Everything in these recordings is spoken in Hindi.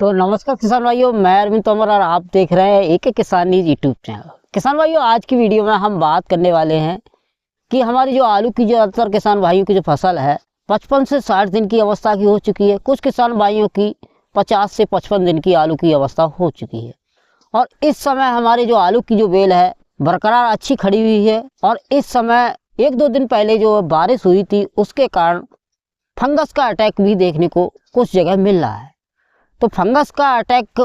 तो नमस्कार किसान भाइयों, मैं अरविंद तोमर और आप देख रहे हैं एक किसान न्यूज यूट्यूब चैनल। किसान भाइयों, आज की वीडियो में हम बात करने वाले हैं कि हमारी जो आलू की ज़्यादातर किसान भाइयों की जो फसल है 55 से 60 दिन की अवस्था की हो चुकी है। कुछ किसान भाइयों की 50 से 55 दिन की आलू की अवस्था हो चुकी है और इस समय हमारे जो आलू की जो बेल है बरकरार अच्छी खड़ी हुई है। और इस समय 1-2 दिन पहले जो बारिश हुई थी उसके कारण फंगस का अटैक भी देखने को कुछ जगह मिल रहा है। तो फंगस का अटैक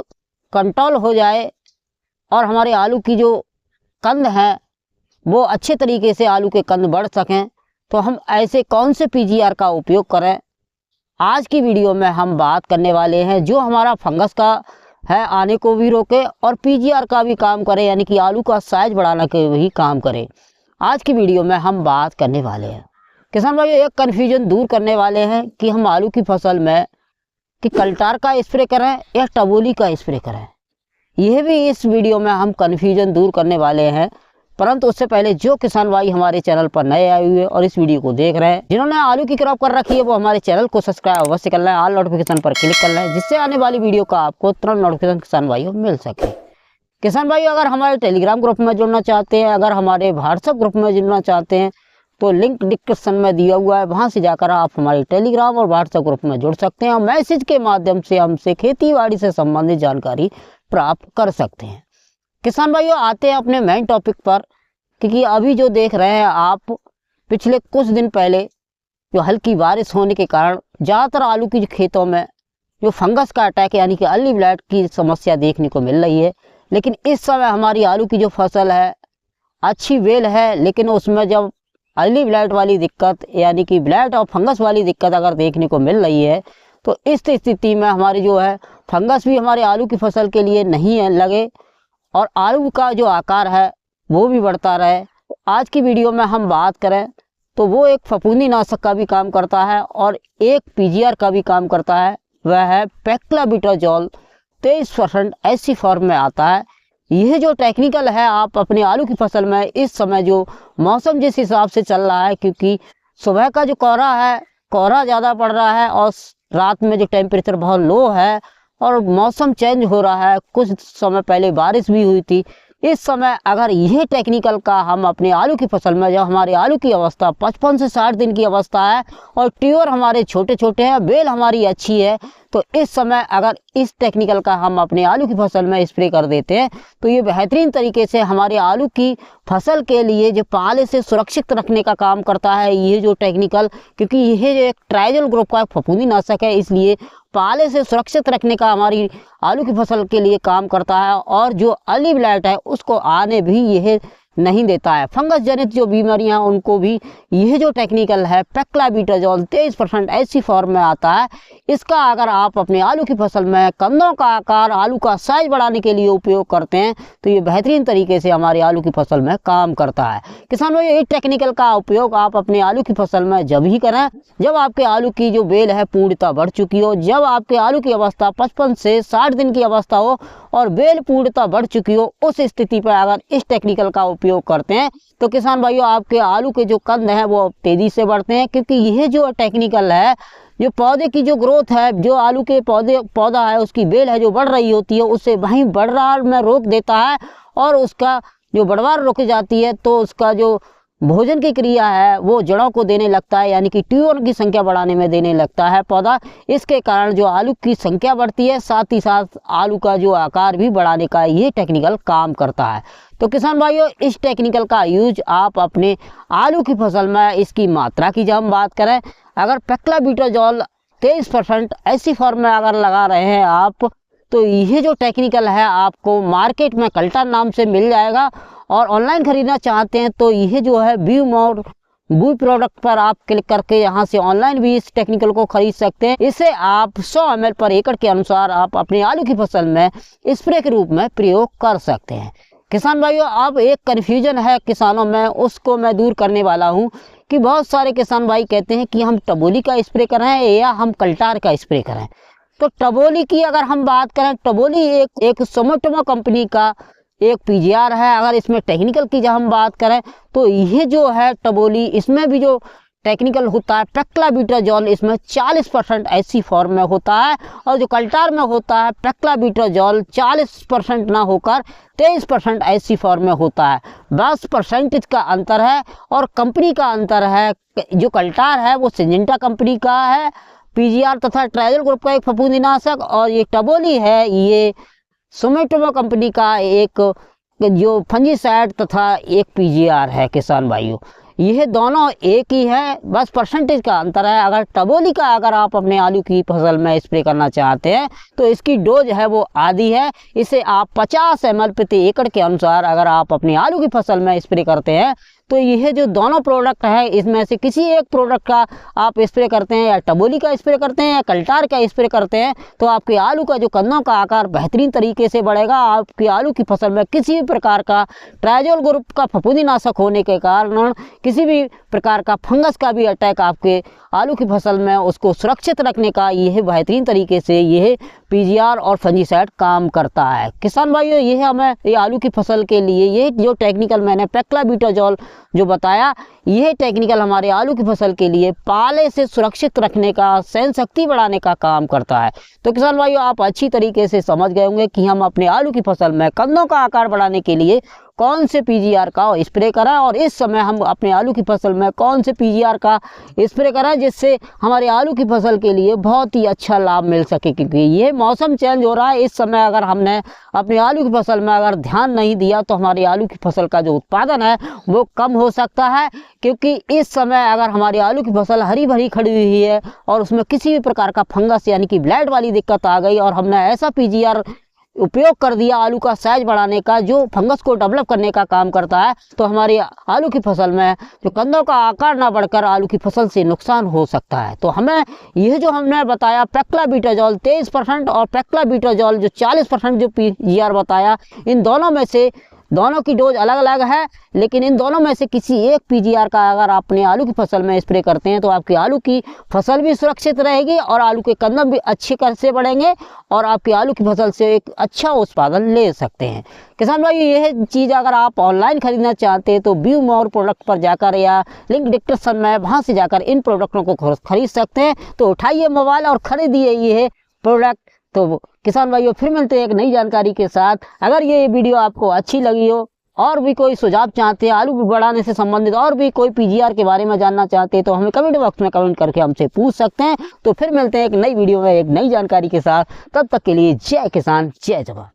कंट्रोल हो जाए और हमारे आलू की जो कंद हैं वो अच्छे तरीके से आलू के कंद बढ़ सकें, तो हम ऐसे कौन से पीजीआर का उपयोग करें, आज की वीडियो में हम बात करने वाले हैं। जो हमारा फंगस का है आने को भी रोके और पीजीआर का भी काम करे, यानी कि आलू का साइज बढ़ाने के भी काम करे। आज की वीडियो में हम बात करने वाले हैं किसान भाइयों, एक कन्फ्यूजन दूर करने वाले हैं कि हम आलू की फसल में कि कल्टार का स्प्रे करें या टबोली का स्प्रे करें। यह भी इस वीडियो में हम कन्फ्यूजन दूर करने वाले हैं। परंतु उससे पहले जो किसान भाई हमारे चैनल पर नए आए हुए और इस वीडियो को देख रहे हैं, जिन्होंने आलू की क्रॉप कर रखी है, वो हमारे चैनल को सब्सक्राइब अवश्य कर लें, ऑल नोटिफिकेशन पर क्लिक कर लें, जिससे आने वाली वीडियो का आपको तुरंत नोटिफिकेशन किसान भाइयों मिल सके। किसान भाइयों, अगर हमारे टेलीग्राम ग्रुप में जुड़ना चाहते हैं, अगर हमारे व्हाट्सएप ग्रुप में जुड़ना चाहते हैं, तो लिंक डिस्क्रिप्शन में दिया हुआ है, वहां से जाकर आप हमारे टेलीग्राम और व्हाट्सएप ग्रुप में जुड़ सकते हैं और मैसेज के माध्यम से हमसे खेती बाड़ी से संबंधित जानकारी प्राप्त कर सकते हैं। किसान भाइयों, आते हैं अपने मेन टॉपिक पर, क्योंकि अभी जो देख रहे हैं आप, पिछले कुछ दिन पहले जो हल्की बारिश होने के कारण ज़्यादातर आलू की खेतों में जो फंगस का अटैक यानी कि अर्ली ब्लाइट की समस्या देखने को मिल रही है। लेकिन इस समय हमारी आलू की जो फसल है अच्छी बेल है, लेकिन उसमें जब अर्ली ब्लाइट वाली दिक्कत यानी कि ब्लाइट और फंगस वाली दिक्कत अगर देखने को मिल रही है, तो इस स्थिति में हमारी जो है फंगस भी हमारे आलू की फसल के लिए नहीं है लगे और आलू का जो आकार है वो भी बढ़ता रहे। आज की वीडियो में हम बात करें तो वो एक फफूंदी नाशक का भी काम करता है और एक पीजीआर का भी काम करता है, वह है पेक्लाबिटाजोल 23% ऐसी फॉर्म में आता है। यह जो टेक्निकल है आप अपने आलू की फसल में इस समय जो मौसम जिस हिसाब से चल रहा है, क्योंकि सुबह का जो कोहरा ज़्यादा पड़ रहा है और रात में जो टेम्परेचर बहुत लो है और मौसम चेंज हो रहा है, कुछ समय पहले बारिश भी हुई थी। इस समय अगर यह टेक्निकल का हम अपने आलू की फसल में, जब हमारे आलू की अवस्था 55 से 60 दिन की अवस्था है और ट्यूर हमारे छोटे छोटे हैं, बेल हमारी अच्छी है, तो इस समय अगर इस टेक्निकल का हम अपने आलू की फसल में स्प्रे कर देते हैं तो ये बेहतरीन तरीके से हमारे आलू की फसल के लिए जो पाले से सुरक्षित रखने का काम करता है। ये जो टेक्निकल, क्योंकि यह जो एक ट्राइजल ग्रुप का फफूंदी नाशक है, इसलिए पाले से सुरक्षित रखने का हमारी आलू की फसल के लिए काम करता है और जो अर्ली ब्लाइट है उसको आने भी यह नहीं देता है। फंगस जनित जो बीमारियां उनको भी यह जो टेक्निकल है पेक्लाबिटाजोल 23% ऐसी फॉर्म में आता है। इसका अगर आप अपने आलू की फसल में कंदों का आकार, आलू का साइज बढ़ाने के लिए उपयोग करते हैं तो ये बेहतरीन तरीके से हमारे आलू की फसल में काम करता है। किसान भाई, इस टेक्निकल का उपयोग आप अपने आलू की फसल में जब ही करें जब आपके आलू की जो बेल है पूर्णता बढ़ चुकी हो, जब आपके आलू की अवस्था 55 से 60 दिन की अवस्था हो और बेल पूर्णता बढ़ चुकी हो, उस स्थिति पर अगर इस टेक्निकल का उपयोग करते हैं तो किसान भाइयों आपके आलू के जो कंद हैं वो तेजी से बढ़ते हैं। क्योंकि यह जो टेक्निकल है, जो पौधे की जो ग्रोथ है, जो आलू के पौधा है उसकी बेल है जो बढ़ रही होती है, उससे वहीं बढ़वार में रोक देता है और उसका जो बढ़वार रुक जाती है तो उसका जो भोजन की क्रिया है वो जड़ों को देने लगता है, यानी कि ट्यूबर की संख्या बढ़ाने में देने लगता है पौधा। इसके कारण जो आलू की संख्या बढ़ती है, साथ ही साथ आलू का जो आकार भी बढ़ाने का ये टेक्निकल काम करता है। तो किसान भाइयों, इस टेक्निकल का यूज आप अपने आलू की फसल में इसकी मात्रा की जब हम बात करें, अगर पेक्लाबिटाजोल 23% ऐसी फॉर्म में अगर लगा रहे हैं आप, तो यह जो टेक्निकल है आपको मार्केट में कल्टा नाम से मिल जाएगा और ऑनलाइन खरीदना चाहते हैं तो यह जो है बी प्रोडक्ट पर आप क्लिक करके यहाँ से ऑनलाइन भी इस टेक्निकल को खरीद सकते हैं। इसे आप 100 ml पर एकड़ के अनुसार आप अपने आलू की फसल में स्प्रे के रूप में प्रयोग कर सकते हैं। किसान भाइयों, अब एक कन्फ्यूजन है किसानों में, उसको मैं दूर करने वाला हूँ कि बहुत सारे किसान भाई कहते हैं कि हम टबोली का स्प्रे करें या हम कल्टार का स्प्रे करें। तो टबोली की अगर हम बात करें, टबोली एक सुमिटोमो कंपनी का एक पीजीआर है। अगर इसमें टेक्निकल की जब हम बात करें तो ये जो है टबोली, इसमें भी जो टेक्निकल होता है पेक्लाबुटाजोल, इसमें 40% ऐसी फॉर्म में होता है, और जो कल्टार में होता है पेक्लाबुटाजोल 40% ना होकर 23% ऐसी फॉर्म में होता है। 10% का अंतर है और कंपनी का अंतर है। जो कल्टार है वो सिंजेंटा कंपनी का है, पीजीआर तथा ट्राइजल ग्रुप का एक फफूंदीनाशक, और ये टबोली है ये सुमिटोमो कंपनी का एक जो फंजीसाइड तथा एक पीजीआर है। किसान भाइयों, यह दोनों एक ही है, बस परसेंटेज का अंतर है। अगर टबोली का अगर आप अपने आलू की फसल में स्प्रे करना चाहते हैं तो इसकी डोज है वो आधी है। इसे आप 50 ml प्रति एकड़ के अनुसार अगर आप अपनी आलू की फसल में स्प्रे करते हैं तो यह जो दोनों प्रोडक्ट है इसमें से किसी एक प्रोडक्ट का आप स्प्रे करते हैं, या टबोली का स्प्रे करते हैं या कल्टार का स्प्रे करते हैं, तो आपके आलू का जो कंदों का आकार बेहतरीन तरीके से बढ़ेगा। आपकी आलू की फसल में किसी भी प्रकार का ट्राइजोल ग्रुप का फफूंदीनाशक होने के कारण किसी भी प्रकार का फंगस का भी अटैक आपके आलू की फसल में उसको सुरक्षित रखने का यह बेहतरीन तरीके से यह पीजीआर और फंजीसाइड काम करता है। किसान भाइयों, यह हमें ये आलू की फसल के लिए ये जो टेक्निकल मैंने पेक्लाबुटाजोल जो बताया, यह टेक्निकल हमारे आलू की फसल के लिए पाले से सुरक्षित रखने का, सहन शक्ति बढ़ाने का काम करता है। तो किसान भाइयों, आप अच्छी तरीके से समझ गए होंगे कि हम अपने आलू की फसल में कंदों का आकार बढ़ाने के लिए कौन से पीजीआर का स्प्रे करा, और इस समय हम अपने आलू की फसल में कौन से पीजीआर का स्प्रे करा जिससे हमारे आलू की फसल के लिए बहुत ही अच्छा लाभ मिल सके। क्योंकि ये मौसम चेंज हो रहा है, इस समय अगर हमने अपने आलू की फसल में अगर ध्यान नहीं दिया तो हमारी आलू की फसल का जो उत्पादन है वो कम हो सकता है। क्योंकि इस समय अगर हमारी आलू की फसल हरी भरी खड़ी हुई है और उसमें किसी भी प्रकार का फंगस यानी कि ब्लाइट वाली दिक्कत आ गई और हमने ऐसा पीजीआर उपयोग कर दिया आलू का साइज बढ़ाने का जो फंगस को डेवलप करने का काम करता है, तो हमारी आलू की फसल में जो कंदों का आकार ना बढ़कर आलू की फसल से नुकसान हो सकता है। तो हमें यह जो हमने बताया पेक्लाबुटाजोल 23% और पेक्लाबुटाजोल जो 40% जो पीजीआर बताया, इन दोनों में से दोनों की डोज अलग अलग है, लेकिन इन दोनों में से किसी एक पीजीआर का अगर आप अपने आलू की फसल में स्प्रे करते हैं तो आपकी आलू की फसल भी सुरक्षित रहेगी और आलू के कदम भी अच्छे कर से बढ़ेंगे और आपकी आलू की फसल से एक अच्छा उत्पादन ले सकते हैं। किसान भाई, यह चीज़ अगर आप ऑनलाइन खरीदना चाहते हैं तो व्यू मोर प्रोडक्ट पर जाकर या लिंक डिस्क्रिप्शन में वहाँ से जाकर इन प्रोडक्टों को खरीद सकते हैं। तो उठाइए मोबाइल और खरीदिए ये प्रोडक्ट। तो किसान भाइयों, फिर मिलते हैं एक नई जानकारी के साथ। अगर ये वीडियो आपको अच्छी लगी हो और भी कोई सुझाव चाहते हैं आलू बढ़ाने से संबंधित और भी कोई पीजीआर के बारे में जानना चाहते हैं तो हमें कमेंट बॉक्स में कमेंट करके हमसे पूछ सकते हैं। तो फिर मिलते हैं एक नई वीडियो में एक नई जानकारी के साथ। तब तक के लिए जय किसान, जय जवान।